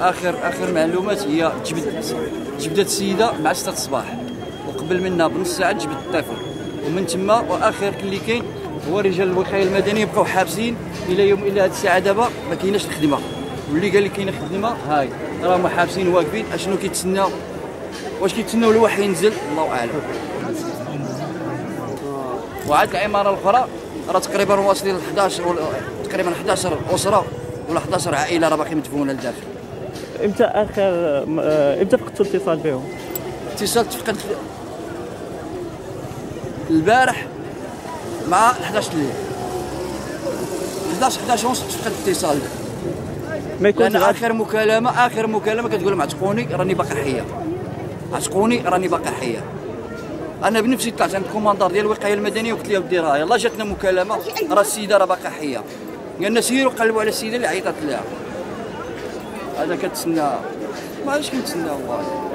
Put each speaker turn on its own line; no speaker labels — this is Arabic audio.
اخر معلومات هي جبدت السيده مع 6 الصباح، وقبل منها بنص ساعه جبدت الطفل، ومن تما واخر اللي كاين هو رجال الوقايه المدنيه بقاو حابسين الى هذه الساعه دابا ما كايناش الخدمه، واللي قال لي كاينه خدمه هاي راهم حابسين واقفين. اشنو كيتسناو؟ واش كيتسناو الوحي ينزل؟ الله اعلم. وعاد العماره الاخرى راه تقريبا واصلين ل 11 تقريبا 11 اسره ولا 11 عائله راه باقي مدفونه لداخل.
امتى فقدتوا الاتصال بهم؟
اتصلت فقدت البارح مع 11 الليل، 11 ونص فقدت الاتصال. لان اخر مكالمه كتقول لهم عتقوني راني باقي حيه، عتقوني راني باقي حيه. انا بنفسي طلعت عند الكوماندار ديال الوقايه المدنيه وقلت له ودي راه يلاه جاتنا مكالمه راه السيده راه باقي حيه. قالنا سيروا قلبوا على السيده اللي عيطت لها. هذا كتسنى، ما عرفتش كنتسنى والله.